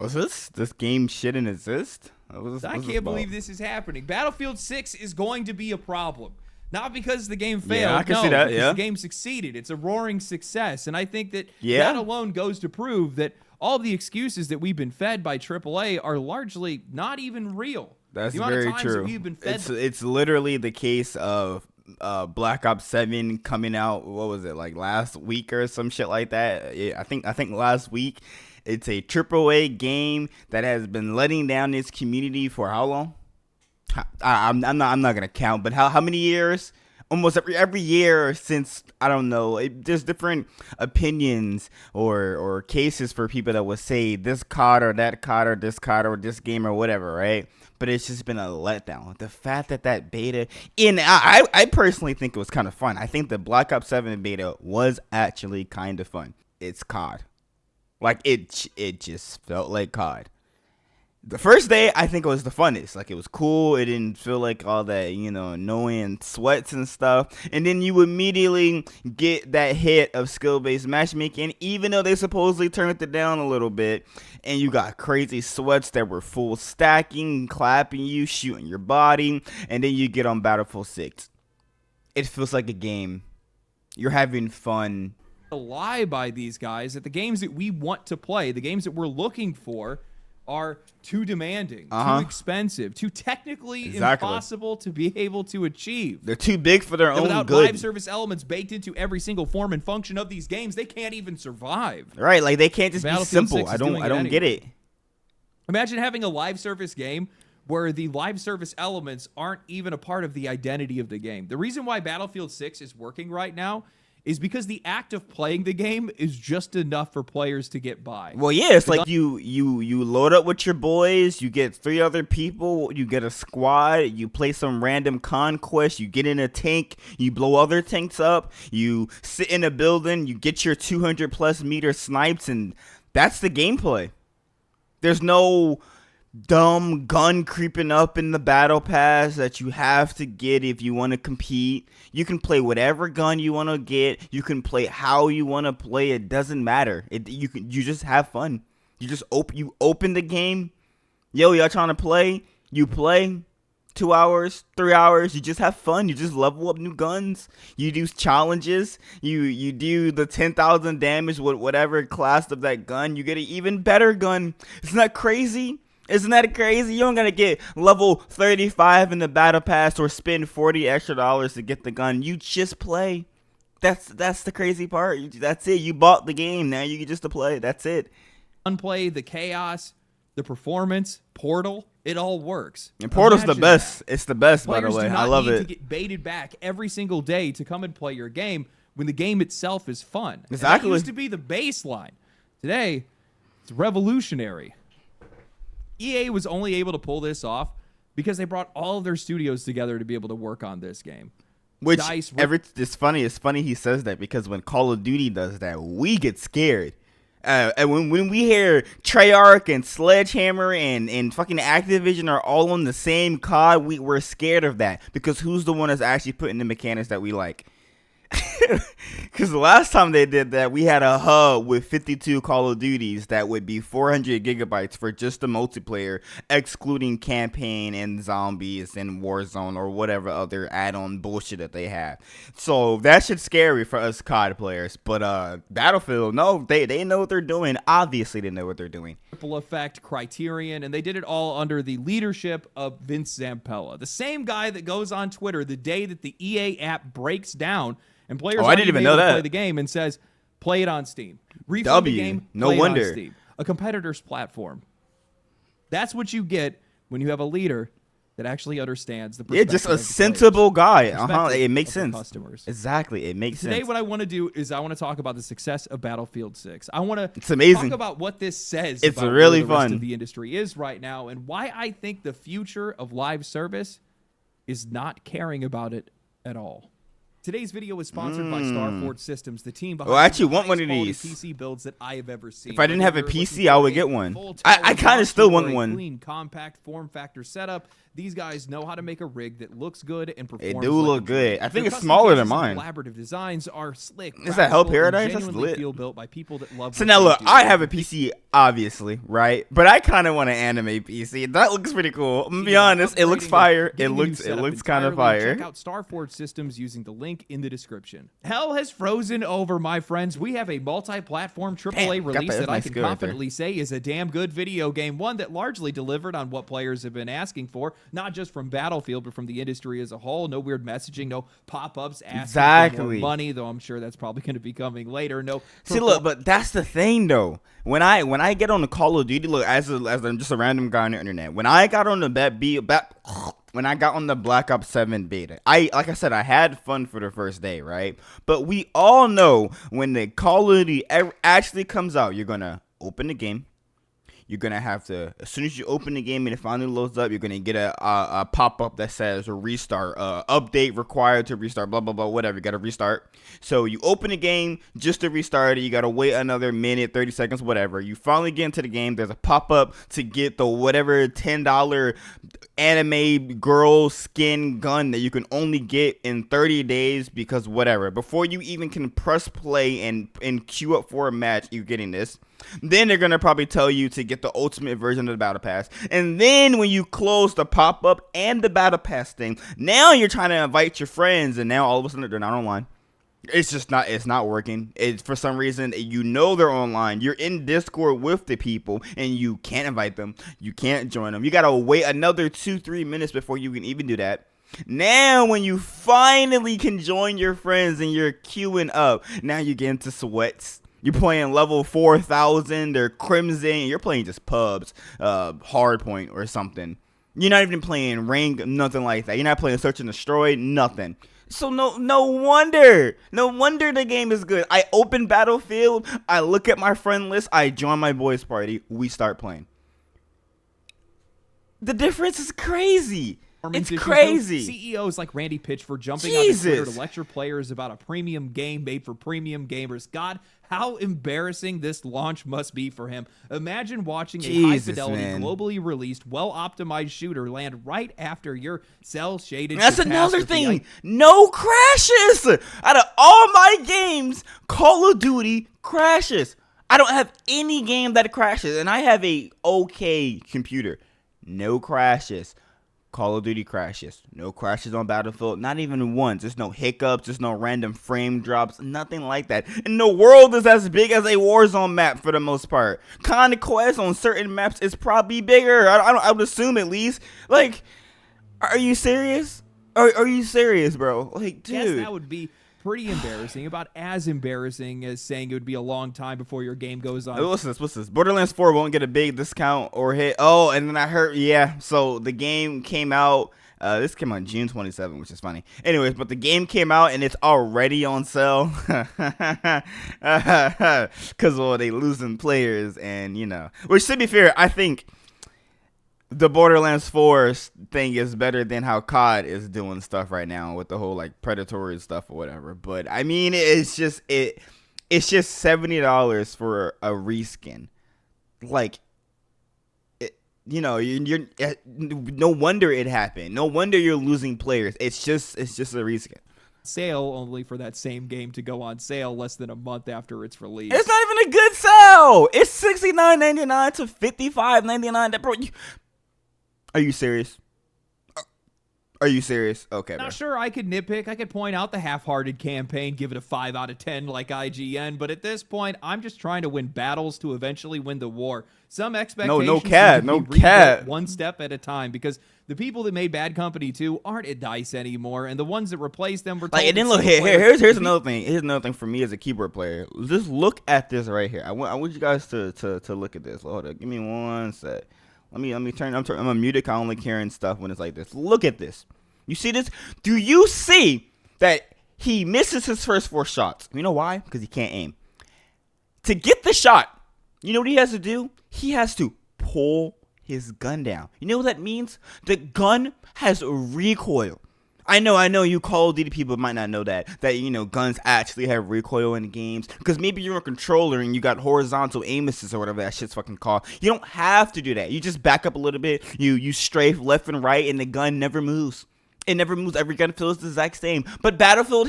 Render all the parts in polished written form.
Was this game shouldn't exist? I What's this can't about? believe this is happening. Battlefield 6 is going to be a problem. Not because the game Yeah, I failed, can no, see that. because Yeah, the game succeeded. It's a roaring success. And I think that that yeah, alone goes to prove that all the excuses that we've been fed by AAA are largely not even real. that's The amount of very times that true. we've been fed It's literally the case of Black Ops 7 coming out. What was it, like last week or some shit like that? Yeah, I think last week. It's a AAA game that has been letting down its community for how long? I'm not gonna count, but how many years? Almost every year since, I don't know. There's different opinions or cases for people that would say this COD or that COD or this COD or this game or whatever, right? But it's just been a letdown. The fact that beta, and I personally think it was kind of fun. I think the Black Ops 7 beta was actually kind of fun. It's COD. Like it just felt like COD. The first day, I think it was the funnest. Like, it was cool. It didn't feel like all that, annoying sweats and stuff. And then you immediately get that hit of skill-based matchmaking, even though they supposedly turned it down a little bit. And you got crazy sweats that were full stacking, clapping you, shooting your body. And then you get on Battlefield 6. It feels like a game. You're having fun. to lie by these guys that the games that we want to play, the games that we're looking for, are too demanding, too expensive, too technically impossible to be able to achieve. They're too big for their own Without good. live service elements baked into every single form and function of these games, they can't even survive. Right, like they can't just be Battlefield simple. 6 I is don't doing I it don't get anyway. it. Imagine having a live service game where the live service elements aren't even a part of the identity of the game. The reason why Battlefield 6 is working right now is because the act of playing the game is just enough for players to get by. Well, yeah, it's like you load up with your boys, you get 3 other people, you get a squad, you play some random conquest, you get in a tank, you blow other tanks up, you sit in a building, you get your 200 plus meter snipes, and that's the gameplay. There's no dumb gun creeping up in the battle pass that you have to get if you want to compete. You can play whatever gun you want to get. You can play how you want to play. It doesn't matter. You just have fun. You open the game. Yo, y'all trying to play? You play. 2 hours, 3 hours, you just have fun. You just level up new guns. You do challenges. You do the 10,000 damage with whatever class of that gun. You get an even better gun. Isn't that crazy? Isn't that crazy? You don't gotta get level 35 in the battle pass or spend $40 extra to get the gun. You just play. That's the crazy part. That's it. You bought the game. Now you get just to play. That's it. Gunplay, the chaos, the performance, Portal, it all works. And Portal's the Imagine best. that. It's the best, by Players the do way. not I love need it. to get baited back every single day to come and play your game when the game itself is fun. And Exactly. that used to be the baseline. Today, it's revolutionary. EA was only able to pull this off because they brought all of their studios together to be able to work on this game. Which DICE it's funny. It's funny he says that because when Call of Duty does that, we get scared. And when we hear Treyarch and Sledgehammer and fucking Activision are all on the same COD, we're scared of that because who's the one that's actually putting the mechanics that we like? Because the last time they did that, we had a hub with 52 Call of Duties that would be 400 gigabytes for just the multiplayer, excluding campaign and zombies and Warzone or whatever other add-on bullshit that they have. So that shit's scary for us COD players. But Battlefield, no, they know what they're doing. Obviously, they know what they're doing. Ripple Effect, Criterion, and they did it all under the leadership of Vince Zampella, the same guy that goes on Twitter the day that the EA app breaks down and players I didn't even know that. play the game and says, play it on Steam. Refund the game, No play wonder. it on Steam. A competitor's platform. That's what you get when you have a leader that actually understands the Yeah, perspective just a of the players, sensible guy. perspective It makes of the sense. customers. Exactly, it makes Today, sense. what I want to do is I want to talk about the success of Battlefield 6. I want to It's amazing. talk about what this says It's about really where the rest fun. of the industry is right now and why I think the future of live service is not caring about it at all. Today's video is sponsored by Starford Systems, the team behind Well, I actually the want one of highest these. quality PC builds that I have ever seen. If I didn't have a Whether you're PC, looking I for would a get one. full I kind of still tower want or a one. Clean, compact form factor setup. These guys know how to make a rig that looks good and performs. It do like look a dream. good. I think Their it's custom smaller than cases and mine. Collaborative designs are slick. Is that Hell practical, and Paradise? That's genuinely lit. feel built by people that love. So what now they look, do. I have a PC, obviously, right? But I kind of want an anime PC. That looks pretty cool. I'm gonna be honest. It looks Upgrading or fire. It getting a new looks setup kind of entirely, fire. Check out Starford Systems using the link in the description. Hell has frozen over, my friends. We have a multi-platform AAA Damn, got release that that I nice can skill right confidently say is a damn good video game. One that largely delivered on what players have been asking for, not just from Battlefield, but from the industry as a whole. No weird messaging, no pop-ups asking for more Exactly. money, though I'm sure that's probably going to be coming later. No. See, look, but that's the thing, though. When I get on the Call of Duty, look, as I'm just a random guy on the internet. When I got on the when I got on the Black Ops 7 beta, like I said, I had fun for the first day, right? But we all know when the Call of Duty actually comes out, you're gonna open the game. You're gonna have to, as soon as you open the game and it finally loads up, you're gonna get a pop-up that says restart, update required to restart, blah blah blah, whatever. You gotta restart. So you open the game just to restart it. You gotta wait another minute, 30 seconds, whatever. You finally get into the game. There's a pop-up to get the whatever $10 anime girl skin gun that you can only get in 30 days because whatever. Before you even can press play and queue up for a match, you're getting this. Then they're going to probably tell you to get the ultimate version of the battle pass. And then when you close the pop-up and the battle pass thing, now you're trying to invite your friends, and now all of a sudden they're not online. It's not working. It's for some reason, you know they're online. You're in Discord with the people, and you can't invite them. You can't join them. You got to wait another 2-3 minutes before you can even do that. Now, when you finally can join your friends and you're queuing up, now you get into sweats. You're playing level 4,000 or Crimson. You're playing just pubs, Hardpoint or something. You're not even playing rank, nothing like that. You're not playing Search and Destroy, nothing. So no wonder the game is good. I open Battlefield, I look at my friend list, I join my boys party, we start playing. The difference is crazy. It's crazy. CEOs like Randy Pitchford jumping on Twitter to Jesus. lecture players about a premium game made for premium gamers. God, how embarrassing this launch must be for him. Imagine watching a Jesus, high-fidelity, man. globally released, well-optimized shooter land right after your cell-shaded That's another catastrophe. thing. No crashes. Out of all my games, Call of Duty crashes. I don't have any game that crashes, and I have a okay computer. No crashes. Call of Duty crashes. No crashes on Battlefield. Not even once. There's no hiccups. There's no random frame drops. Nothing like that. And the world is as big as a Warzone map for the most part. Conquest on certain maps is probably bigger. I would assume at least. Like, are you serious? Are you serious, bro? Like, Yes, dude. that would be pretty embarrassing. About as embarrassing as saying it would be a long time before your game goes on. What's this? Borderlands 4 won't get a big discount or hit. Oh, and then I heard, yeah. So the game came out. This came out June 27, which is funny. Anyways, but the game came out and it's already on sale. Because, well, they losing players and, you know. Which, to be fair, I think the Borderlands 4 thing is better than how COD is doing stuff right now with the whole, like, predatory stuff or whatever. But, I mean, it's just $70 for a reskin. Like, you know, you're no wonder it happened. No wonder you're losing players. It's just a reskin. Sale only for that same game to go on sale less than a month after its release. It's not even a good sale. It's $69.99 to $55.99. That, bro, are you serious? Are you serious? Okay, bro. Now, sure, I could nitpick. I could point out the half-hearted campaign, give it a 5 out of 10 like IGN, but at this point, I'm just trying to win battles to eventually win the war. Some expectations No cap, need to no be rebuilt cap. one step at a time, because the people that made Bad Company 2 aren't at DICE anymore, and the ones that replaced them were told Like, and then that look single player- here's another thing. Here's another thing for me as a keyboard player. Just look at this right here. I want you guys to look at this. Hold up, give me one sec. Let me turn. I'm a muted. I only carrying stuff when it's like this. Look at this. You see this? Do you see that he misses his first 4 shots? You know why? Because he can't aim. To get the shot, you know what he has to do? He has to pull his gun down. You know what that means? The gun has a recoil. I know. You Call of Duty people might not know that guns actually have recoil in the games, because maybe you're a controller and you got horizontal aim assist or whatever that shit's fucking called. You don't have to do that. You just back up a little bit. You strafe left and right, and the gun never moves. It never moves. Every gun feels the exact same. But Battlefield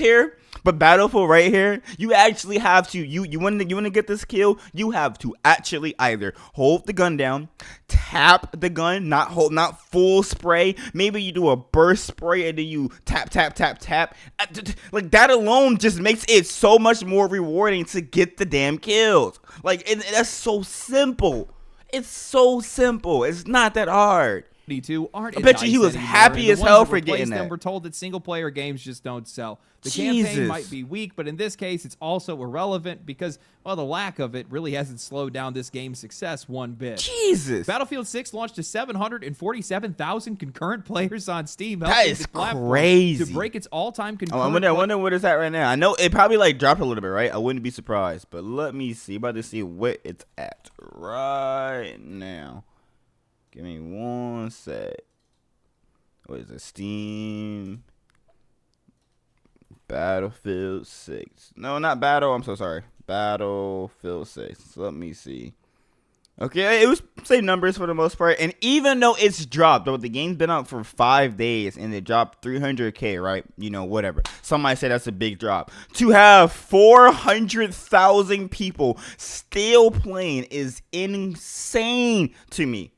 right here, you actually have to. You want to get this kill. You have to actually either hold the gun down, tap the gun, not full spray. Maybe you do a burst spray and then you tap. Like that alone just makes it so much more rewarding to get the damn kills. Like that's so simple. It's so simple. It's not that hard. Aren't I bet you he was anymore, happy as hell for getting them that. We're told that single player games just don't sell. The Jesus. campaign might be weak, but in this case, it's also irrelevant because, well, the lack of it really hasn't slowed down this game's success one bit. Jesus. Battlefield 6 launched to 747,000 concurrent players on Steam. That is crazy. To break its all-time concurrent. I wonder what it's at right now. I know it probably like dropped a little bit, right? I wouldn't be surprised, but let me see. About to see what it's at right now. Give me one sec. What is it? Steam. Battlefield 6. No, not Battle. I'm so sorry. Battlefield 6. Let me see. Okay, it was same numbers for the most part. And even though it's dropped, though the game's been out for 5 days and it dropped 300K, right? Whatever. Some might say that's a big drop. To have 400,000 people still playing is insane to me.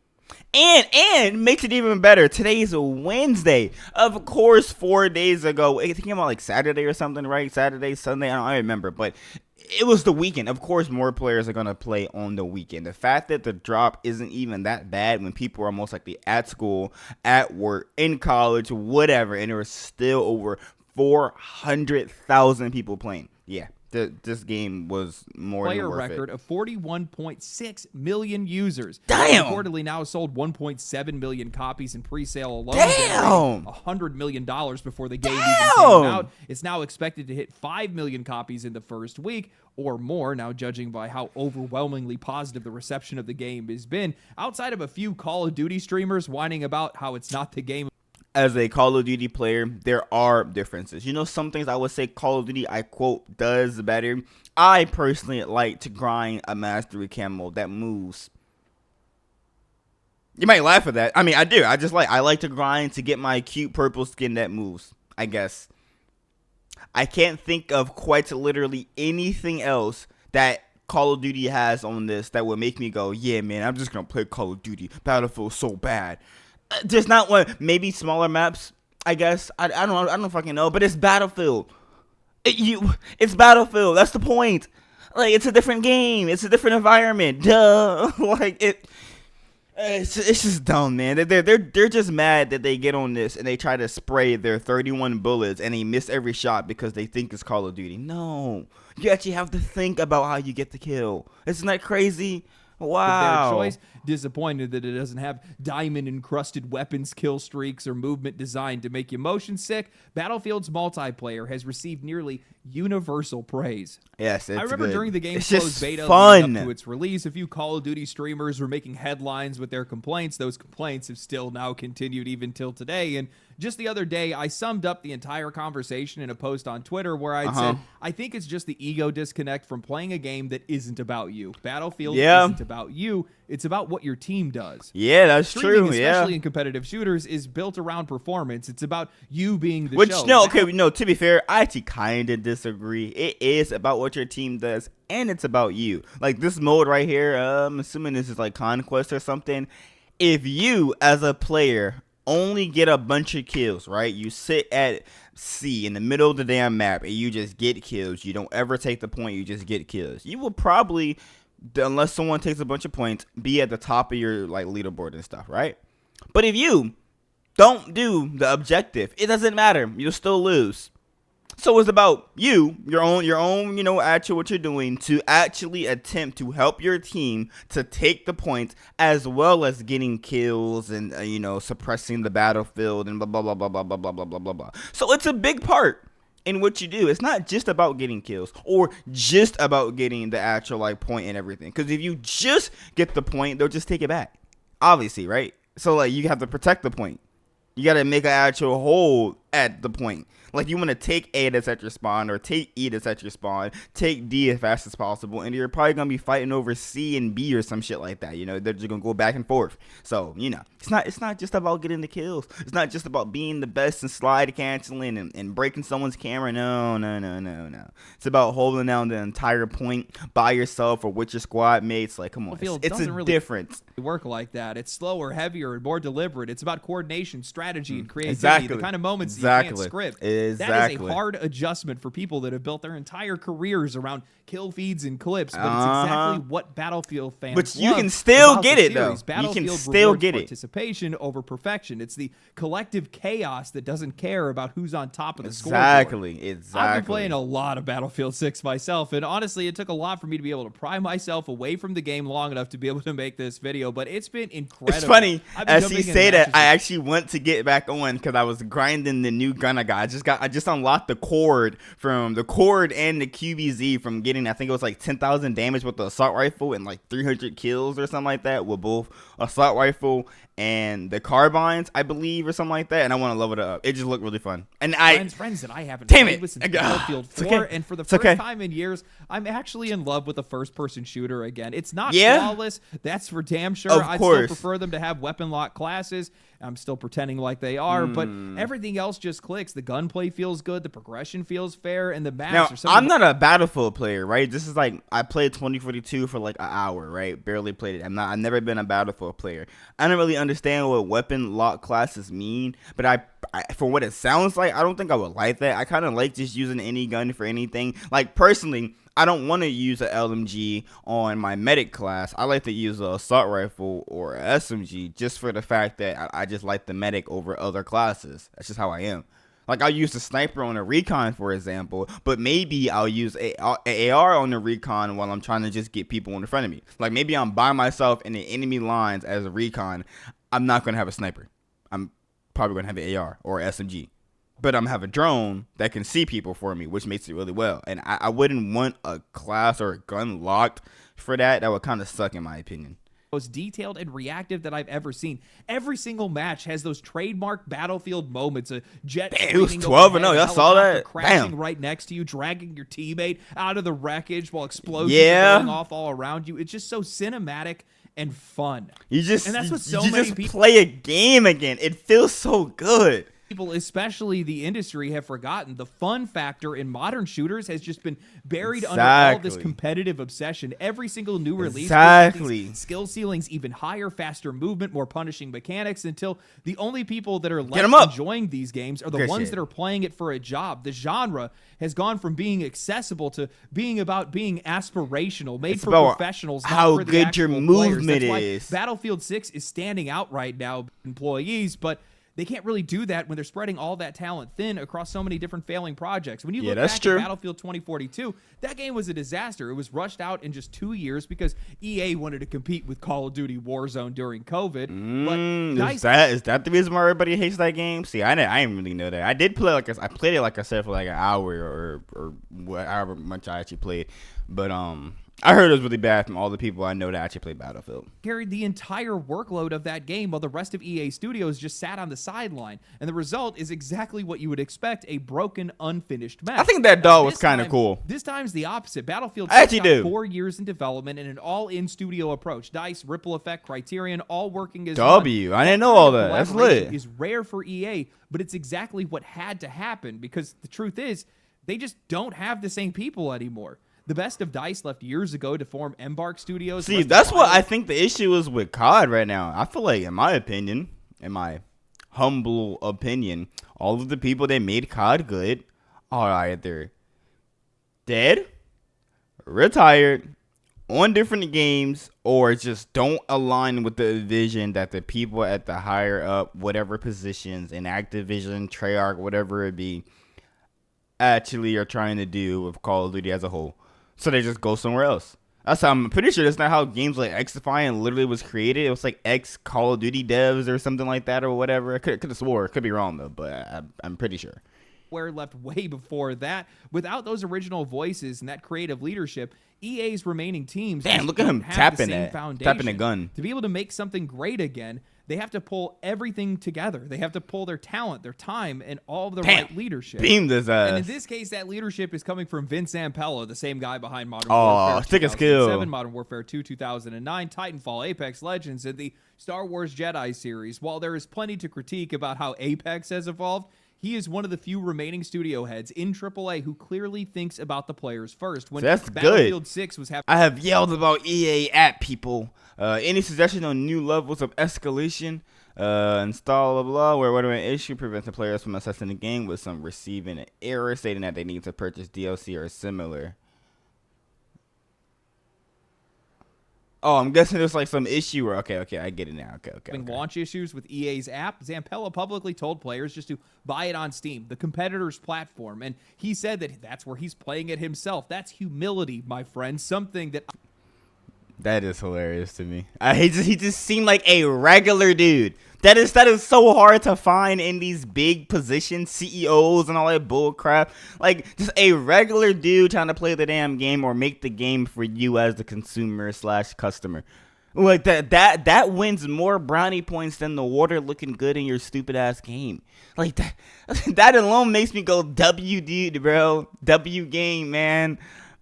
And makes it even better. Today's a Wednesday. Of course, 4 days ago, it came out like Saturday or something, right? Saturday, Sunday, I don't remember. But it was the weekend. Of course, more players are going to play on the weekend. The fact that the drop isn't even that bad when people are most likely at school, at work, in college, whatever, and there are still over 400,000 people playing. Yeah. This game was more than worth it. Player record of 41.6 million users. Damn. Reportedly now sold 1.7 million copies in pre-sale alone. Damn. $100 million before the game even came out. It's now expected to hit 5 million copies in the first week or more, now judging by how overwhelmingly positive the reception of the game has been. Outside of a few Call of Duty streamers whining about how it's not the game. As a Call of Duty player, there are differences. Some things I would say Call of Duty, I quote, does better. I personally like to grind a mastery camo that moves. You might laugh at that. I mean, I do. I like to grind to get my cute purple skin that moves, I guess. I can't think of quite literally anything else that Call of Duty has on this that would make me go, yeah, man, I'm just going to play Call of Duty. Battlefield so bad. There's not one, maybe smaller maps, I guess. I don't fucking know, but it's Battlefield. It's Battlefield. That's the point. Like, it's a different game. It's a different environment. Duh. It's just dumb, man. They're just mad that they get on this and they try to spray their 31 bullets and they miss every shot because they think it's Call of Duty. No, you actually have to think about how you get the kill. Isn't that crazy? Wow. Their choice. Disappointed that it doesn't have diamond-encrusted weapons, kill streaks, or movement designed to make you motion sick. Battlefield's multiplayer has received nearly universal praise. Yes, it's I remember good. during the game's It's closed just beta fun. leading up to its release, a few Call of Duty streamers were making headlines with their complaints. Those complaints have still now continued even till today. And just the other day, I summed up the entire conversation in a post on Twitter where I said, I think it's just the ego disconnect from playing a game that isn't about you. Battlefield isn't about you. It's about what your team does. Yeah, that's Streaming, true. especially in competitive shooters, is built around performance. It's about you being the Which, show. to be fair, I actually kind of disagree. It is about what your team does, and it's about you. Like, this mode right here, I'm assuming this is like Conquest or something. If you, as a player, only get a bunch of kills, right? You sit at C in the middle of the damn map, and you just get kills. You don't ever take the point, you just get kills. You will probably, unless someone takes a bunch of points, be at the top of your like leaderboard and stuff, right? But if you don't do the objective, it doesn't matter. You'll still lose. So it's about you, your own, actual what you're doing to actually attempt to help your team to take the points, as well as getting kills and suppressing the battlefield and blah blah blah blah blah blah blah blah blah blah blah. So it's a big part in what you do. It's not just about getting kills or just about getting the actual like point and everything. Because if you just get the point, they'll just take it back. Obviously, right? So like you have to protect the point. You got to make an actual hold at the point. Like, you want to take A that's at your spawn, or take E that's at your spawn, take D as fast as possible, and you're probably going to be fighting over C and B or some shit like that. You know, they're just going to go back and forth. So, you know, it's not just about getting the kills. It's not just about being the best and slide canceling and breaking someone's camera. No. It's about holding down the entire point by yourself or with your squad mates. Like, come on. It's a really difference. Work like that. It's slower, heavier, and more deliberate. It's about coordination, strategy, and creativity. The kind of moments you can't script. That is a hard adjustment for people that have built their entire careers around kill feeds and clips, but it's exactly what Battlefield fans But you can still get it, though. Battlefield you can still get it. Participation over perfection. It's the collective chaos that doesn't care about who's on top of the scoreboard. Exactly. I've been playing a lot of Battlefield 6 myself, and honestly, it took a lot for me to be able to pry myself away from the game long enough to be able to make this video, but it's been incredible. It's funny, as you say that, I actually went to get back on because I was grinding the new gun I got. I just unlocked the cord and the QBZ from getting, I think it was like 10,000 damage with the assault rifle and like 300 kills or something like that with both assault rifle and the carbines, I believe, or something like that. And I want to level it up. It just looked really fun. And friends that I haven't played with since Battlefield 4, okay. And for the first time in years, I'm actually in love with a first-person shooter again. It's not flawless, that's for damn sure. I still prefer them to have weapon lock classes. I'm still pretending like they are, but everything else just clicks. The gunplay feels good, the progression feels fair, and the maps now, I'm not a Battlefield player, right? This is like, I played 2042 for like an hour, right? Barely played it. I've never been a Battlefield player. I don't really understand what weapon lock classes mean, but I for what it sounds like, I don't think I would like that. I kind of like just using any gun for anything. Like, personally, I don't want to use an LMG on my medic class. I like to use an assault rifle or an SMG just for the fact that I just like the medic over other classes. That's just how I am. Like, I'll use the sniper on a recon, for example, but maybe I'll use an AR on the recon while I'm trying to just get people in front of me. Like, maybe I'm by myself in the enemy lines as a recon. I'm not going to have a sniper. I'm probably going to have an AR or SMG. But I'm have a drone that can see people for me, which makes it really well. And I wouldn't want a class or a gun locked for that. That would kind of suck, in my opinion. Most detailed and reactive that I've ever seen. Every single match has those trademark Battlefield moments. A jet. Damn, it was 12-0. Y'all saw that? Crashing right next to you, dragging your teammate out of the wreckage while explosions are going off all around you. It's just so cinematic and fun. And that's what so many people play a game again. It feels so good. People, especially the industry, have forgotten the fun factor in modern shooters has just been buried under all this competitive obsession. Every single new release skill ceilings even higher, faster movement, more punishing mechanics, until the only people that are left enjoying these games are the ones that are playing it for a job. The genre has gone from being accessible to being about being aspirational, made for professionals, not for the actual your movement players. is. That's why Battlefield 6 is standing out right now, employees, but they can't really do that when they're spreading all that talent thin across so many different failing projects. When you look back at Battlefield 2042, that game was a disaster. It was rushed out in just 2 years because EA wanted to compete with Call of Duty Warzone during COVID. Is that the reason why everybody hates that game? See, I didn't really know that. I did play I played it, like I said, for like an hour or however much I actually played. But I heard it was really bad from all the people I know that actually play Battlefield. Carried the entire workload of that game while the rest of EA Studios just sat on the sideline. And the result is exactly what you would expect, a broken, unfinished mess. I think that dog was kind of cool. This time's the opposite. Battlefield got 4 years in development and an all-in studio approach. DICE, Ripple Effect, Criterion, all working as one. I didn't know all that. That's lit. Is rare for EA, but it's exactly what had to happen, because the truth is, they just don't have the same people anymore. The best of DICE left years ago to form Embark Studios. See, that's what I think the issue is with COD right now. I feel like, in my opinion, in my humble opinion, all of the people that made COD good are either dead, retired, on different games, or just don't align with the vision that the people at the higher up, whatever positions in Activision, Treyarch, whatever it be, actually are trying to do with Call of Duty as a whole. So they just go somewhere else. That's how I'm pretty sure that's not how games like XDefiant literally was created. It was like ex Call of Duty devs or something like that or whatever. I could have swore. Could be wrong though, but I'm pretty sure. Where left way before that. Without those original voices and that creative leadership, EA's remaining teams look at him tapping a gun to be able to make something great again. they have to pull everything together. They have to pull their talent, their time, and all of the Damn. right leadership. Beamed his ass. And in this case, that leadership is coming from Vince Zampella, the same guy behind Modern Oh, Warfare stick his 2007, kill. Modern Warfare 2 2009, Titanfall, Apex Legends, and the Star Wars Jedi series. While there is plenty to critique about how Apex has evolved, he is one of the few remaining studio heads in AAA who clearly thinks about the players first. When That's Battlefield good. 6 was happening, I have yelled about EA at people. Any suggestion on new levels of escalation? Install blah where whatever an issue prevents the players from assessing the game, with some receiving an error stating that they need to purchase DLC or similar. Oh, I'm guessing there's like some issue. Okay, I get it now. Okay. launch issues with EA's app, Zampella publicly told players just to buy it on Steam, the competitor's platform, and he said that that's where he's playing it himself. That's humility, my friend, something that That is hilarious to me. He just seemed like a regular dude. That is so hard to find in these big positions, CEOs and all that bull crap. Like, just a regular dude trying to play the damn game or make the game for you as the consumer/customer. Like that wins more brownie points than the water looking good in your stupid ass game. Like that alone makes me go W dude, bro. W game, man.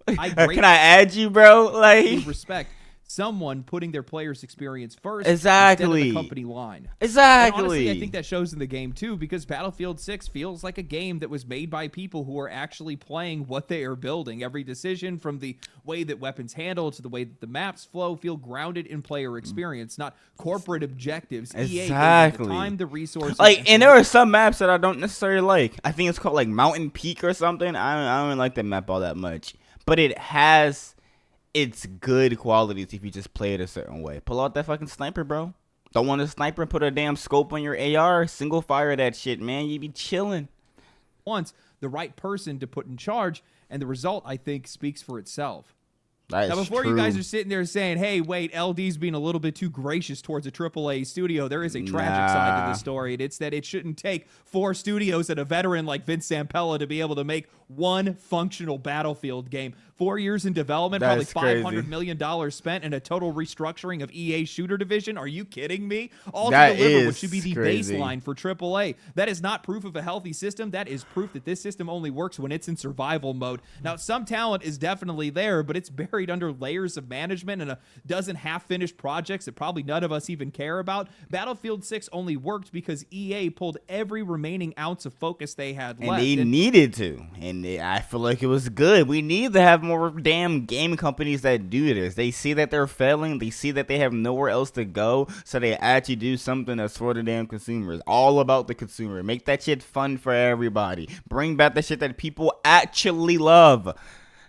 Can I add you, bro? Like, respect someone putting their player's experience first exactly instead of the company line. Exactly. And honestly, I think that shows in the game too, because Battlefield 6 feels like a game that was made by people who are actually playing what they are building. Every decision, from the way that weapons handle to the way that the maps flow, feel grounded in player experience, not corporate objectives. EA gave the time, the resources. Like, and there are some maps that I don't necessarily like. I think it's called like Mountain Peak or something. I don't like that map all that much, but it has its good qualities if you just play it a certain way. Pull out that fucking sniper, bro. Don't want a sniper, put a damn scope on your AR, single fire that shit, man. You be chilling. Once the right person to put in charge, and the result, I think, speaks for itself. Now, before you guys are sitting there saying, hey, wait, LD's being a little bit too gracious towards a AAA studio, there is a tragic side to the story, and it's that it shouldn't take 4 studios and a veteran like Vince Zampella to be able to make one functional Battlefield game. 4 years in development, That's probably $500 crazy. million spent, and a total restructuring of EA's shooter division. Are you kidding me? All That to deliver is what should be the crazy. baseline for AAA. That is not proof of a healthy system. That is proof that this system only works when it's in survival mode. Now, some talent is definitely there, but it's buried under layers of management and a dozen half-finished projects that probably none of us even care about. Battlefield 6 only worked because EA pulled every remaining ounce of focus they had And left. they needed to. And I feel like it was good. We need to have more damn game companies that do this. They see that they're failing. They see that they have nowhere else to go. So they actually do something that's for the damn consumers. All about the consumer. Make that shit fun for everybody. Bring back the shit that people actually love.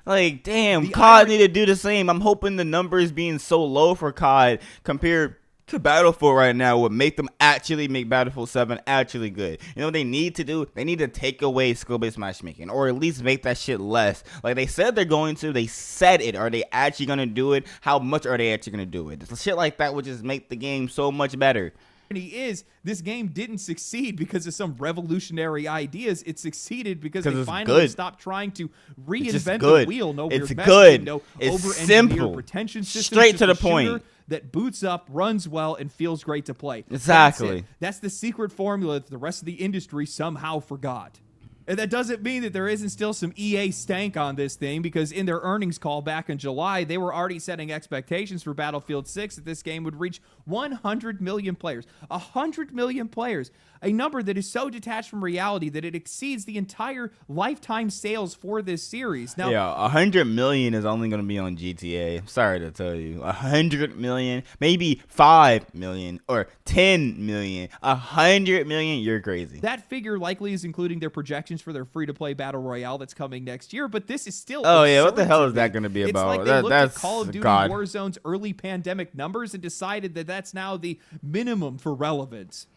Like, damn, COD need to do the same. I'm hoping the numbers being so low for COD compared to Battlefield right now would make them actually make Battlefield 7 actually good. You know what they need to do? They need to take away skill-based matchmaking, or at least make that shit less. Like they said they're going to. They said it. Are they actually going to do it? How much are they actually going to do it? Shit like that would just make the game so much better. Is this game didn't succeed because of some revolutionary ideas. It succeeded because they finally stopped trying to reinvent the wheel. No weird messaging, no over-engineered retention system. Straight to the point. That boots up, runs well, and feels great to play. Exactly. That's the secret formula that the rest of the industry somehow forgot. And that doesn't mean that there isn't still some EA stank on this thing, because in their earnings call back in July, they were already setting expectations for Battlefield 6 that this game would reach 100 million players. 100 million players. A number that is so detached from reality that it exceeds the entire lifetime sales for this series. Now, yeah, 100 million is only going to be on GTA. I'm sorry to tell you. 100 million, maybe 5 million or 10 million. 100 million, you're crazy. That figure likely is including their projections for their free-to-play battle royale that's coming next year, but this is still what the hell is that going to be it's about? Like they looked at Call of Duty Warzone's early pandemic numbers and decided that that's now the minimum for relevance.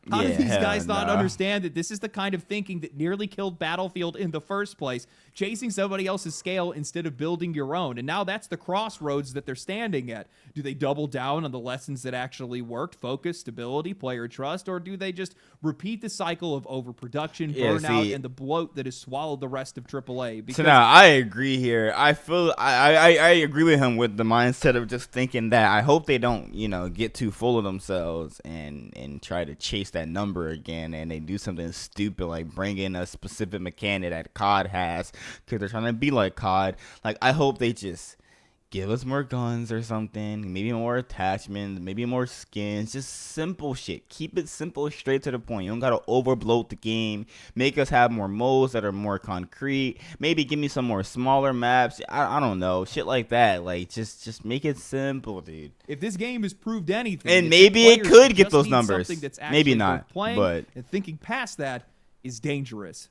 How do Yeah, these hell guys not no. understand that this is the kind of thinking that nearly killed Battlefield in the first place? Chasing somebody else's scale instead of building your own. And now that's the crossroads that they're standing at. Do they double down on the lessons that actually worked? Focus, stability, player trust? Or do they just repeat the cycle of overproduction, Yeah, burnout, see- and the bloat that has swallowed the rest of AAA? So now I agree here. I feel I agree with him with the mindset of just thinking that I hope they don't, get too full of themselves and try to chase that number again, and they do something stupid like bring in a specific mechanic that COD has because they're trying to be like COD. Like, I hope they just give us more guns or something, maybe more attachments, maybe more skins, just simple shit. Keep it simple, straight to the point. You don't gotta overbloat the game. Make us have more modes that are more concrete. Maybe give me some more smaller maps. I don't know, shit like that. Like, just make it simple, dude. If this game has proved anything, And it's maybe that it players could get just those need numbers. something that's Maybe actually not, worth playing, but- and thinking past that is dangerous.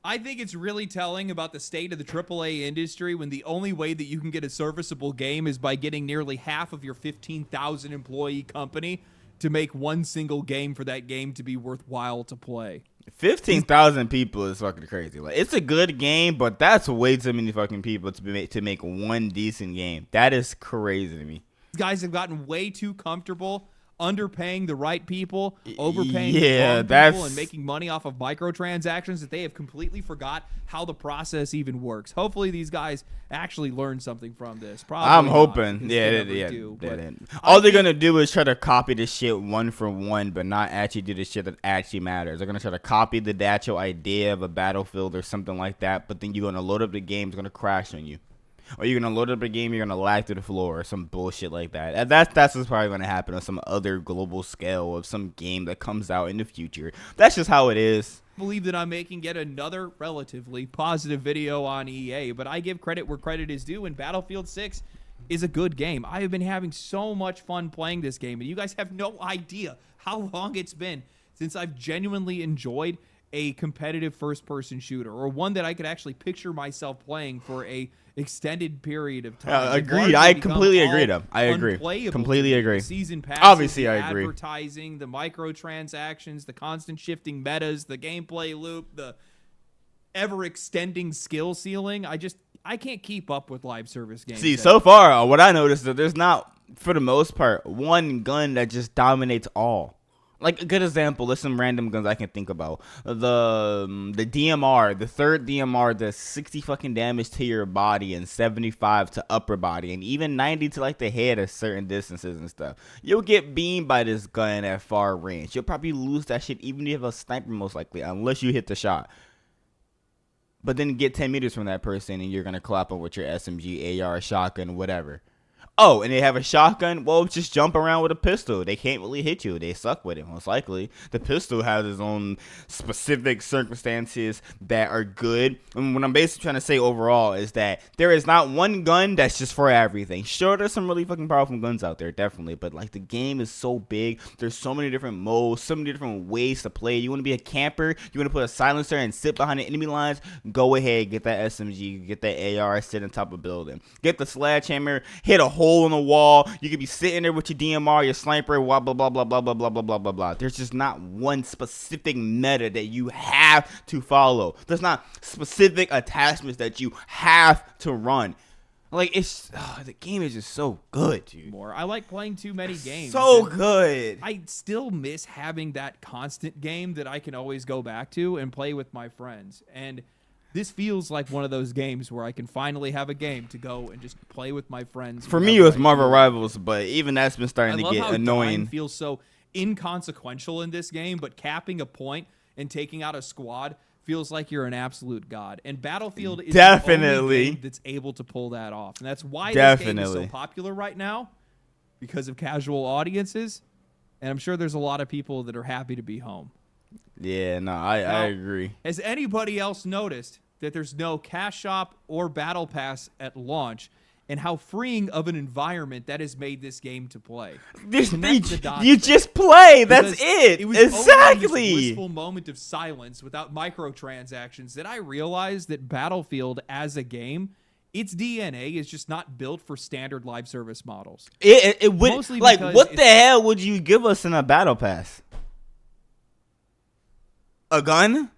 I think it's really telling about the state of the AAA industry when the only way that you can get a serviceable game is by getting nearly half of your 15,000 employee company to make one single game for that game to be worthwhile to play. 15,000 people is fucking crazy. Like, it's a good game, but that's way too many fucking people to make one decent game. That is crazy to me. These guys have gotten way too comfortable underpaying the right people, overpaying Yeah, the wrong people, that's- and making money off of microtransactions that they have completely forgot how the process even works. Hopefully these guys actually learn something from this. Probably I'm not, hoping. because Yeah, they never yeah. do, yeah, but yeah. I All they're think- gonna do is try to copy the shit one for one, but not actually do the shit that actually matters. They're gonna try to copy the actual idea of a Battlefield or something like that, but then you're gonna load up the game, it's gonna crash on you. Or you're gonna load up a game, you're gonna lag to the floor or some bullshit like that. And that's what's probably gonna happen on some other global scale of some game that comes out in the future. That's just how it is. believe that I'm making yet another relatively positive video on EA, but I give credit where credit is due, and Battlefield 6 is a good game. I have been having so much fun playing this game, and you guys have no idea how long it's been since I've genuinely enjoyed a competitive first-person shooter, or one that I could actually picture myself playing for a extended period of time. They've Agreed. largely I become completely all agree, though. I agree. unplayable Completely to me. agree. The season passes, Obviously, the I agree. advertising, the microtransactions, the constant shifting metas, the gameplay loop, the ever-extending skill ceiling. I can't keep up with live service games. See, so far, what I noticed is that there's not, for the most part, one gun that just dominates all. Like, a good example, there's some random guns I can think about. The DMR, the third DMR does 60 fucking damage to your body and 75 to upper body, and even 90 to like the head at certain distances and stuff. You'll get beamed by this gun at far range. You'll probably lose that shit even if you have a sniper, most likely, unless you hit the shot. But then get 10 meters from that person and you're going to clap them with your SMG, AR, shotgun, whatever. Oh, and they have a shotgun? Well, just jump around with a pistol. They can't really hit you. They suck with it, most likely. The pistol has its own specific circumstances that are good. And what I'm basically trying to say overall is that there is not one gun that's just for everything. Sure, there's some really fucking powerful guns out there, definitely. But, like, the game is so big. There's so many different modes, so many different ways to play. You want to be a camper? You want to put a silencer and sit behind the enemy lines? Go ahead. Get that SMG. Get that AR. Sit on top of a building. Get the sledgehammer. Hit a hole in the wall. You could be sitting there with your DMR, your sniper, blah blah blah blah blah blah blah blah blah blah blah. There's just not one specific meta that you have to follow. There's not specific attachments that you have to run. Like, the game is just so good, dude. I like playing too many games. So and good. I still miss having that constant game that I can always go back to and play with my friends. And this feels like one of those games where I can finally have a game to go and just play with my friends. For me, it was Marvel Rivals, but even that's been starting to get annoying. Dying feels so inconsequential in this game, but capping a point and taking out a squad feels like you're an absolute god. And Battlefield is the only Definitely. game that's able to pull that off. And that's why this game is so Definitely. popular right now, because of casual audiences. And I'm sure there's a lot of people that are happy to be home. Yeah, no, I agree. Has anybody else noticed that there's no cash shop or battle pass at launch, and how freeing of an environment that has made this game to play? Connect the dots You there. just play. That's Because it. It was only in this Exactly. blissful moment of silence without microtransactions that I realized that Battlefield as a game, its DNA is just not built for standard live service models. It would, Mostly like, because what the it's- hell would you give us in a battle pass? A gun?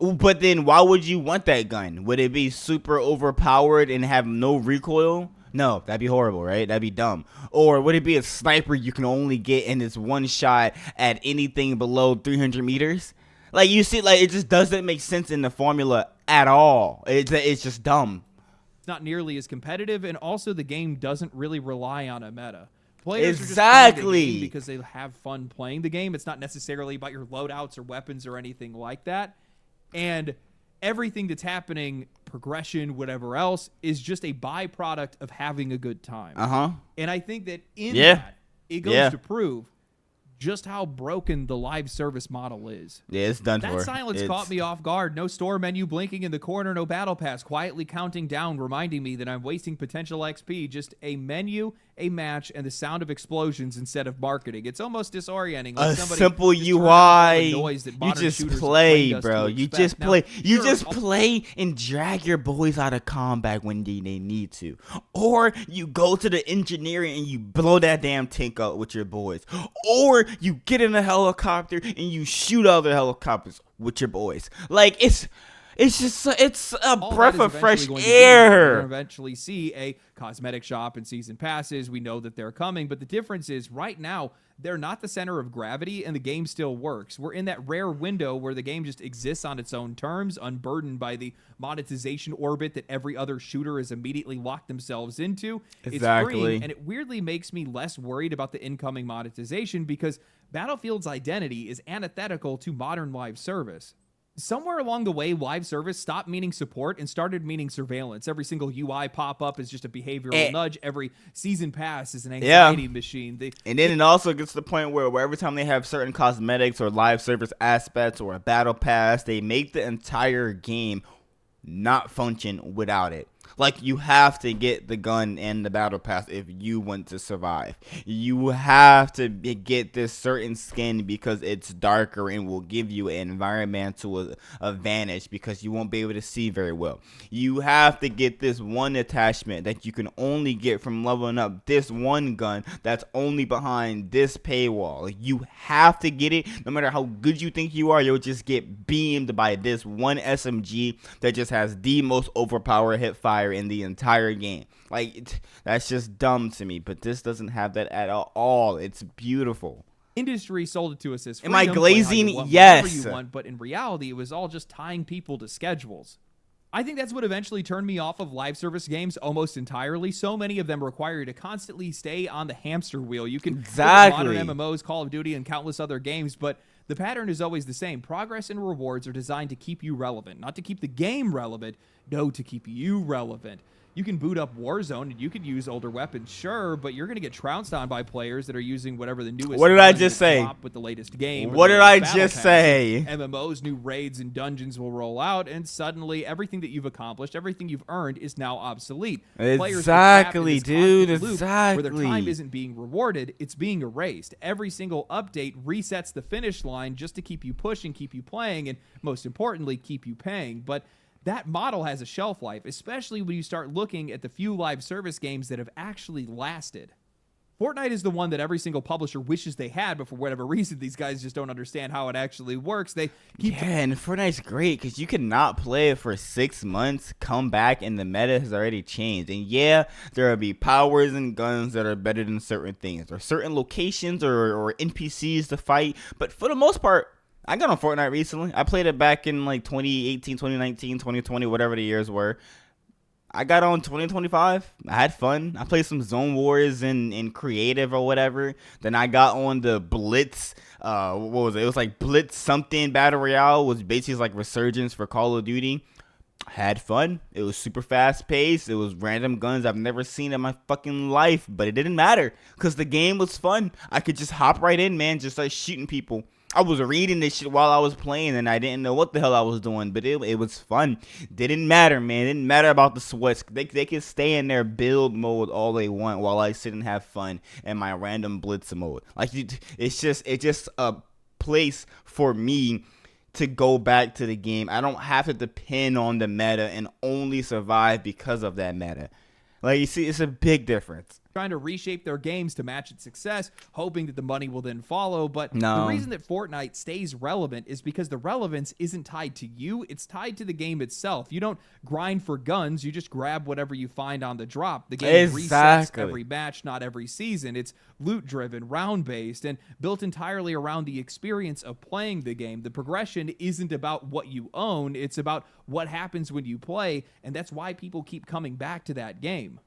But then why would you want that gun? Would it be super overpowered and have no recoil? No, that'd be horrible, right? That'd be dumb. Or would it be a sniper you can only get in this one shot at anything below 300 meters? Like, you see, like, it just doesn't make sense in the formula at all. It's just dumb. It's not nearly as competitive, and also the game doesn't really rely on a meta. Players are just playing the game because they have fun playing the game. It's not necessarily about your loadouts or weapons or anything like that. And everything that's happening, progression, whatever else, is just a byproduct of having a good time. And I think that in that, it goes to prove just how broken the live service model is. Yeah, it's done for. That silence caught me off guard. No store menu blinking in the corner, no battle pass quietly counting down, reminding me that I'm wasting potential XP. Just a menu, a match, and the sound of explosions instead of marketing. It's almost disorienting. Like a simple UI. You just play, bro. You just play. You just play and drag your boys out of combat when they need to. Or you go to the engineering and you blow that damn tank up with your boys. Or you get in a helicopter and you shoot other helicopters with your boys. Like, it's a breath of fresh air. We'll eventually see a cosmetic shop and season passes. We know that they're coming, but the difference is right now they're not the center of gravity and the game still works. We're in that rare window where the game just exists on its own terms, unburdened by the monetization orbit that every other shooter has immediately locked themselves into. Exactly. It's freeing, and it weirdly makes me less worried about the incoming monetization because Battlefield's identity is antithetical to modern live service. Somewhere along the way, live service stopped meaning support and started meaning surveillance. Every single UI pop-up is just a behavioral nudge. Every season pass is an anxiety machine. And then it also gets to the point where every time they have certain cosmetics or live service aspects or a battle pass, they make the entire game not function without it. Like, you have to get the gun and the battle pass if you want to survive. You have to get this certain skin because it's darker and will give you an environmental advantage because you won't be able to see very well. You have to get this one attachment that you can only get from leveling up this one gun that's only behind this paywall. Like, you have to get it. No matter how good you think you are, you'll just get beamed by this one SMG that just has the most overpowered hip fire in the entire game. Like, that's just dumb to me, but this doesn't have that at all. It's beautiful. Industry sold it to us as freedom. Am I glazing? Yes. You want, but in reality, it was all just tying people to schedules. I think that's what eventually turned me off of live service games almost entirely. So many of them require you to constantly stay on the hamster wheel. You can look at modern MMOs, Call of Duty, and countless other games, but the pattern is always the same. Progress and rewards are designed to keep you relevant, not to keep the game relevant, no, to keep you relevant. You can boot up Warzone and you could use older weapons, sure, but you're going to get trounced on by players that are using whatever the newest. What did I just say? With the latest game. What did I just say? MMOs, new raids and dungeons will roll out, and suddenly everything that you've accomplished, everything you've earned, is now obsolete. Exactly, dude. Exactly. Where their time isn't being rewarded, it's being erased. Every single update resets the finish line just to keep you pushing, keep you playing, and most importantly, keep you paying. But that model has a shelf life, especially when you start looking at the few live service games that have actually lasted. Fortnite is the one that every single publisher wishes they had, but for whatever reason, these guys just don't understand how it actually works. They keep and Fortnite's great because you cannot play it for 6 months, come back, and the meta has already changed. And yeah, there will be powers and guns that are better than certain things, or certain locations or NPCs to fight, but for the most part, I got on Fortnite recently. I played it back in like 2018, 2019, 2020, whatever the years were. I got on 2025. I had fun. I played some Zone Wars in creative or whatever. Then I got on the Blitz. What was it? It was like Blitz something Battle Royale. It was basically like Resurgence for Call of Duty. I had fun. It was super fast paced. It was random guns I've never seen in my fucking life. But it didn't matter because the game was fun. I could just hop right in, man. Just start shooting people. I was reading this shit while I was playing, and I didn't know what the hell I was doing, but it was fun. Didn't matter, man. It didn't matter about the sweats. They can stay in their build mode all they want while I sit and have fun in my random blitz mode. Like, it's just a place for me to go back to the game. I don't have to depend on the meta and only survive because of that meta. Like, you see, it's a big difference. trying to reshape their games to match its success, hoping that the money will then follow. But No. the reason that Fortnite stays relevant is because the relevance isn't tied to you, it's tied to the game itself. You don't grind for guns, you just grab whatever you find on the drop. The game resets every match, not every season. It's loot-driven, round-based, and built entirely around the experience of playing the game. The progression isn't about what you own, it's about what happens when you play, and that's why people keep coming back to that game.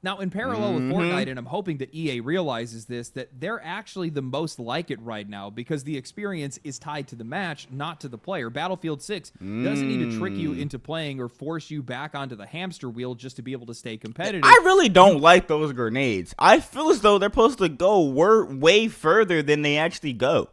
Now, in parallel with Fortnite, and I'm hoping that EA realizes this, that they're actually the most like it right now because the experience is tied to the match, not to the player. Battlefield 6 doesn't need to trick you into playing or force you back onto the hamster wheel just to be able to stay competitive. I really don't like those grenades. I feel as though they're supposed to go way further than they actually go.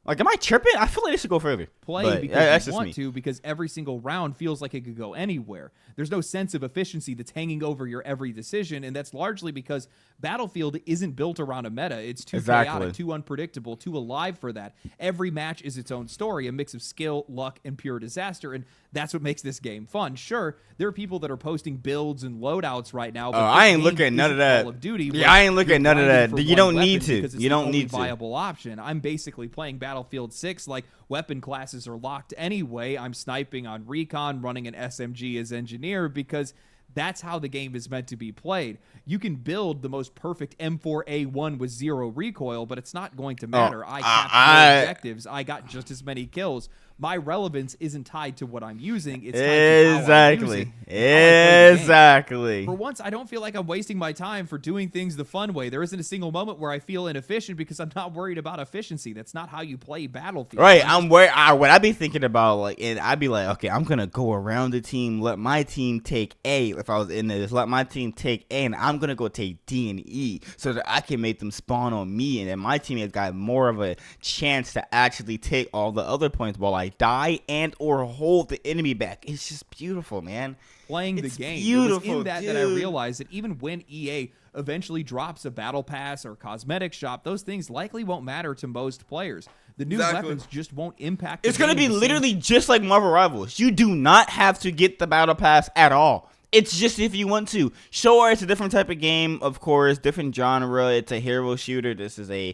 Like, am I tripping? I feel like they should go further. Play because you want to, because every single round feels like it could go anywhere. There's no sense of efficiency that's hanging over your every decision, and that's largely because Battlefield isn't built around a meta. It's too chaotic, too unpredictable, too alive for that. Every match is its own story, a mix of skill, luck, and pure disaster, and that's what makes this game fun. Sure, there are people that are posting builds and loadouts right now, but I ain't looking at none of that. Call of Duty, yeah, I ain't looking at none of that. You don't need to. You don't need to. Viable option. I'm basically playing Battlefield 6 like weapon classes are locked anyway. I'm sniping on recon, running an SMG as engineer because that's how the game is meant to be played. You can build the most perfect M4A1 with 0 recoil, but it's not going to matter. I captured objectives. I got just as many kills. My relevance isn't tied to what I'm using. It's tied to how I'm using Exactly. For once, I don't feel like I'm wasting my time for doing things the fun way. There isn't a single moment where I feel inefficient because I'm not worried about efficiency. That's not how you play Battlefield. Right. I'm worried. What I'd be thinking about, like, and I'd be like, okay, I'm gonna go around the team, let my team take A. If I was in this, let my team take A, and I'm gonna go take D and E so that I can make them spawn on me, and then my team has got more of a chance to actually take all the other points while I die and or hold the enemy back. It's just beautiful, man. Playing the game. Beautiful, it was in that I realized that even when EA eventually drops a battle pass or cosmetic shop, those things likely won't matter to most players. The new weapons just won't impact. It's going to be literally just like Marvel Rivals. You do not have to get the battle pass at all. It's just if you want to. Sure, it's a different type of game, of course, different genre. It's a hero shooter. This is a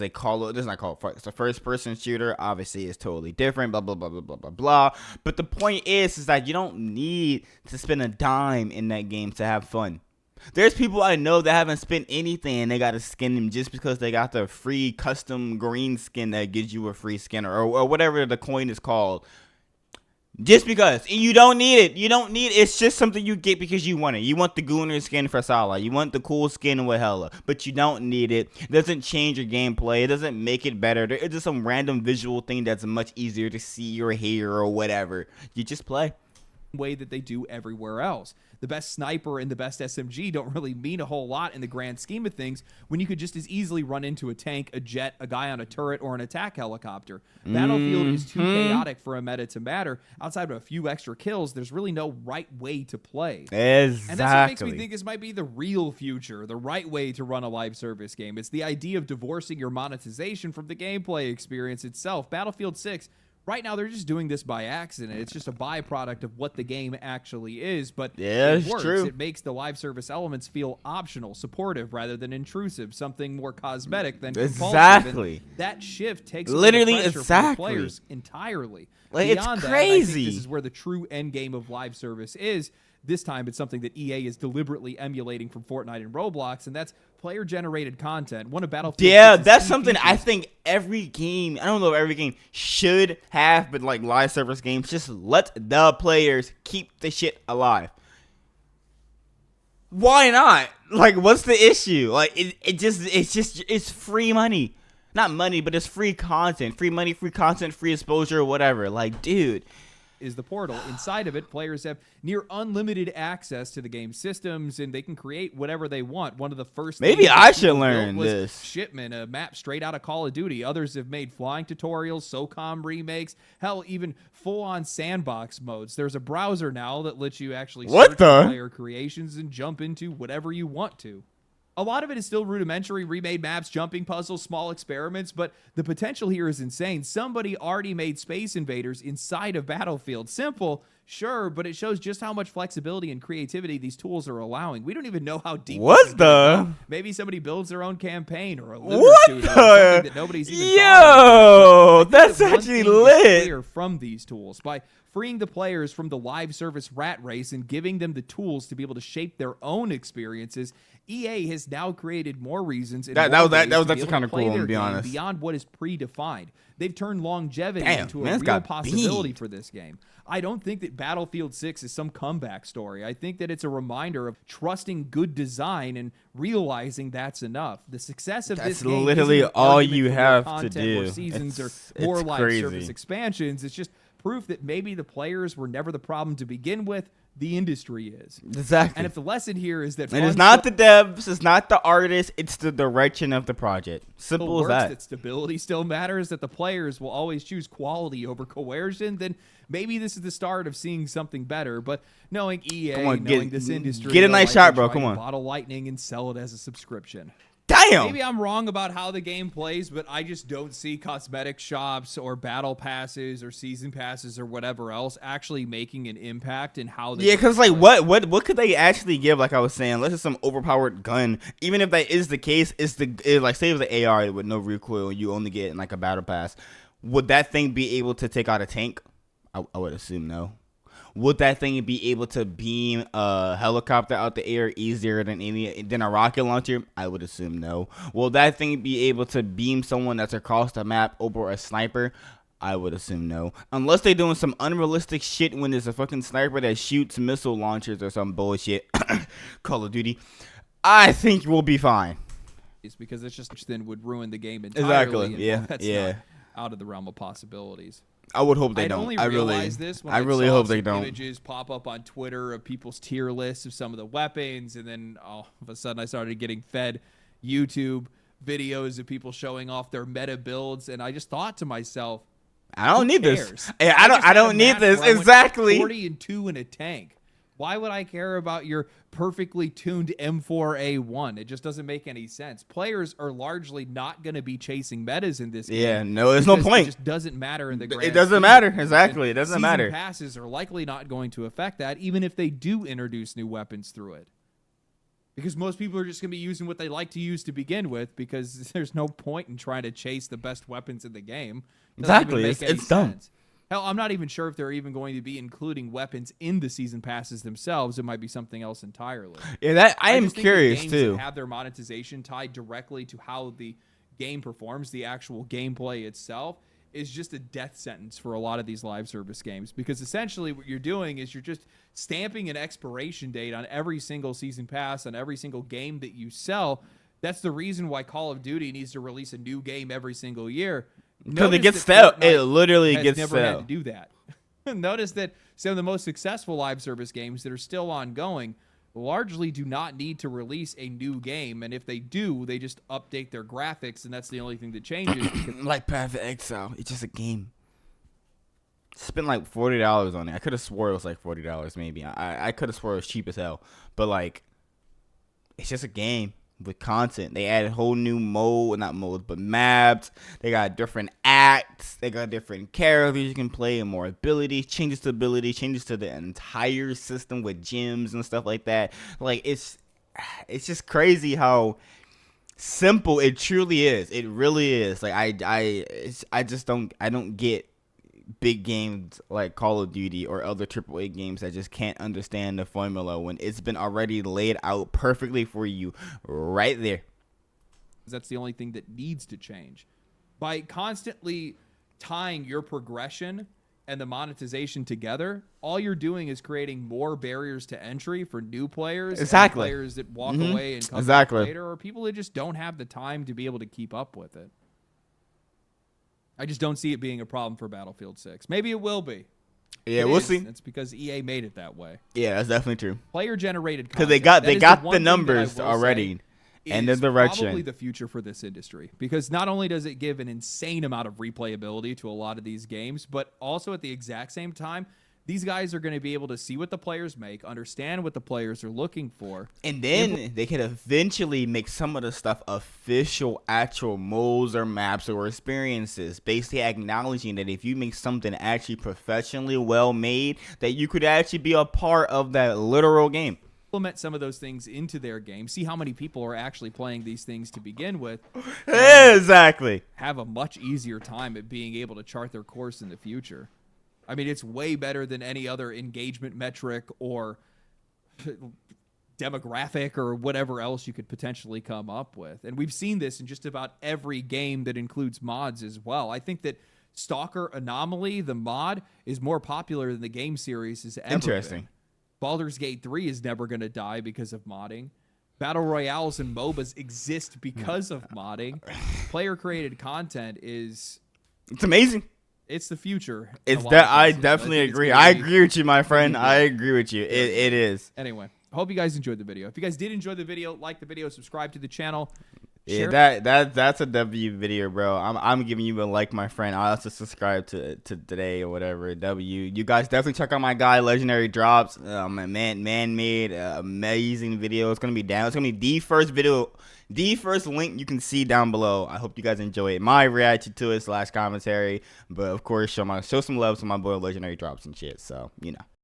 Call of, this is not Call of Duty. It's a first person shooter. Obviously, it's totally different. Blah blah blah blah blah blah blah. But the point is that you don't need to spend a dime in that game to have fun. There's people I know that haven't spent anything and they got to skin them just because they got the free custom green skin that gives you a free skin or whatever the coin is called. Just because. And you don't need it. You don't need it. It's just something you get because you want it. You want the Gunnar skin for Salah. You want the cool skin with Hela. But you don't need it. It doesn't change your gameplay. It doesn't make it better. It's just some random visual thing that's much easier to see or hear or whatever. You just play. Way that they do everywhere else. The best sniper and the best SMG don't really mean a whole lot in the grand scheme of things when you could just as easily run into a tank, a jet, a guy on a turret, or an attack helicopter. Battlefield is too chaotic for a meta to matter. Outside of a few extra kills, there's really no right way to play. Exactly. And that's what makes me think this might be the real future, the right way to run a live service game. It's the idea of divorcing your monetization from the gameplay experience itself. Battlefield 6, right now, they're just doing this by accident. It's just a byproduct of what the game actually is, but it works. True. It makes the live service elements feel optional, supportive rather than intrusive, something more cosmetic than compulsive. And that shift takes literally away the pressure from the players entirely. Like, Beyond it's crazy. That, I think this is where the true end game of live service is. This time, it's something that EA is deliberately emulating from Fortnite and Roblox, and that's player-generated content. One of Battlefield. Yeah, that's something I think every game, I don't know if every game should have, but like live service games, just let the players keep the shit alive. Why not? Like, what's the issue? Like, it's free money. Not money, but it's free content. Free money, free content, free exposure, whatever. Like, dude. Is the portal. Inside of it, players have near unlimited access to the game systems, and they can create whatever they want. One of the first maybe I should learn this. Shipment, a map straight out of Call of Duty. Others have made flying tutorials, SOCOM remakes, hell, even full-on sandbox modes. There's a browser now that lets you actually search for player creations and jump into whatever you want to. A lot of it is still rudimentary, remade maps, jumping puzzles, small experiments, but the potential here is insane. Somebody already made Space Invaders inside of Battlefield. Simple, Sure, but it shows just how much flexibility and creativity these tools are allowing. We don't even know how deep. What's the? Maybe somebody builds their own campaign or a liver What shooter or something that nobody's even Yo, thought that's of. actually lit. Clear from these tools by freeing the players from the live service rat race and giving them the tools to be able to shape their own experiences. EA has now created more reasons. And That more was ways to be actually able to kind of play cool, their to be game honest. beyond what is predefined. They've turned longevity Damn, into a man, it's real got possibility beat. for this game. I don't think that Battlefield 6 is some comeback story. I think that it's a reminder of trusting good design and realizing that's enough. The success of That's this game literally isn't an all argument you for more have to content, do. more seasons, It's or more live crazy. service expansions. It's just proof that maybe the players were never the problem to begin with. The industry is. Exactly. And if the lesson here is that And it's fun not the devs, it's not the artists, it's the direction of the project. still Simple as works, that. stability still matters, that the players will always choose quality over coercion, then maybe this is the start of seeing something better. But knowing EA, Come on, knowing this industry, get a they'll nice likely shot, bro. try Come to on. bottle lightning and sell it as a subscription. Damn. Maybe I'm wrong about how the game plays, but I just don't see cosmetic shops or battle passes or season passes or whatever else actually making an impact in how they Yeah, because play. like what could they actually give? Like I was saying, let's just some overpowered gun. Even if that is the case, like say it was the AR with no recoil, you only get in like a battle pass. Would that thing be able to take out a tank? I would assume no. Would that thing be able to beam a helicopter out the air easier than a rocket launcher? I would assume no. Will that thing be able to beam someone that's across the map over a sniper? I would assume no. Unless they're doing some unrealistic shit when there's a fucking sniper that shoots missile launchers or some bullshit. Call of Duty. I think we'll be fine. It's because it's just then would ruin the game entirely. Exactly. And, Yeah. well, that's Yeah. not out of the realm of possibilities. I would hope they I'd don't. only I really, realized this when I really saw hope they some don't. Images pop up on Twitter of people's tier lists of some of the weapons, and then all of a sudden I started getting fed YouTube videos of people showing off their meta builds, and I just thought to myself, I don't need cares? this. Yeah, I just had don't a need match this. where I went Exactly. 40 and 2 in a tank. Why would I care about your perfectly tuned M4A1? It just doesn't make any sense. Players are largely not going to be chasing metas in this game. Yeah, no, there's no because point. It just doesn't matter in the grand It doesn't scheme matter. of things. Exactly. It And doesn't season matter. passes are likely not going to affect that, even if they do introduce new weapons through it. Because most people are just going to be using what they like to use to begin with, because there's no point in trying to chase the best weapons in the game. It doesn't even Exactly. make any It's dumb. sense. Hell, I'm not even sure if they're even going to be including weapons in the season passes themselves. It might be something else entirely. Yeah, that I am just think that curious games too. that have their monetization tied directly to how the game performs, the actual gameplay itself, is just a death sentence for a lot of these live service games. Because essentially what you're doing is you're just stamping an expiration date on every single season pass, on every single game that you sell. That's the reason why Call of Duty needs to release a new game every single year. Because it Notice gets that stale. It Fortnite literally has gets never had stale. to do that. Notice that some of the most successful live service games that are still ongoing largely do not need to release a new game, and if they do, they just update their graphics, and that's the only thing that changes. Like Path of Exile, it's just a game. Spent like $40 on it. I could have swore it was like $40 maybe. I could have swore it was cheap as hell. But like, it's just a game with content. They added whole new not modes, but maps. They got different acts. They got different characters you can play and more abilities. Changes to ability. Changes to the entire system with gyms and stuff like that. Like it's just crazy how simple it truly is. It really is. Like I don't get big games like Call of Duty or other AAA games that just can't understand the formula when it's been already laid out perfectly for you right there. That's the only thing that needs to change. By constantly tying your progression and the monetization together, all you're doing is creating more barriers to entry for new players. Exactly. And players that walk away and come Exactly. back later, or people that just don't have the time to be able to keep up with it. I just don't see it being a problem for Battlefield 6. Maybe it will be. Yeah, It we'll is. see. That's because EA made it that way. Yeah, that's definitely true. Player generated Because content. they That is got one the thing that I numbers will already say and the is direction. Probably the future for this industry, because not only does it give an insane amount of replayability to a lot of these games, but also at the exact same time, These guys are going to be able to see what the players make, understand what the players are looking for. And then they could eventually make some of the stuff official, actual modes or maps or experiences, basically acknowledging that if you make something actually professionally well made, that you could actually be a part of that literal game. Implement some of those things into their game, see how many people are actually playing these things to begin with. Exactly. Have a much easier time at being able to chart their course in the future. I mean, it's way better than any other engagement metric or demographic or whatever else you could potentially come up with. And we've seen this in just about every game that includes mods as well. I think that Stalker Anomaly, the mod, is more popular than the game series has ever Interesting. been. Baldur's Gate 3 is never going to die because of modding. Battle Royales and MOBAs exist because of modding. Player-created content is... It's amazing. It's the future. It's that I definitely agree. I agree with you, my friend. I agree with you. It is. Anyway, I hope you guys enjoyed the video. If you guys did enjoy the video, like the video, subscribe to the channel. Yeah, that's a W video, bro. I'm giving you a like, my friend. I also subscribe to today or whatever. W. You guys definitely check out my guy Legendary Drops. Man made amazing video. It's gonna be down. It's gonna be the first video, the first link you can see down below. I hope you guys enjoy it. My reaction to it / commentary, but of course show some love to my boy Legendary Drops and shit. So you know.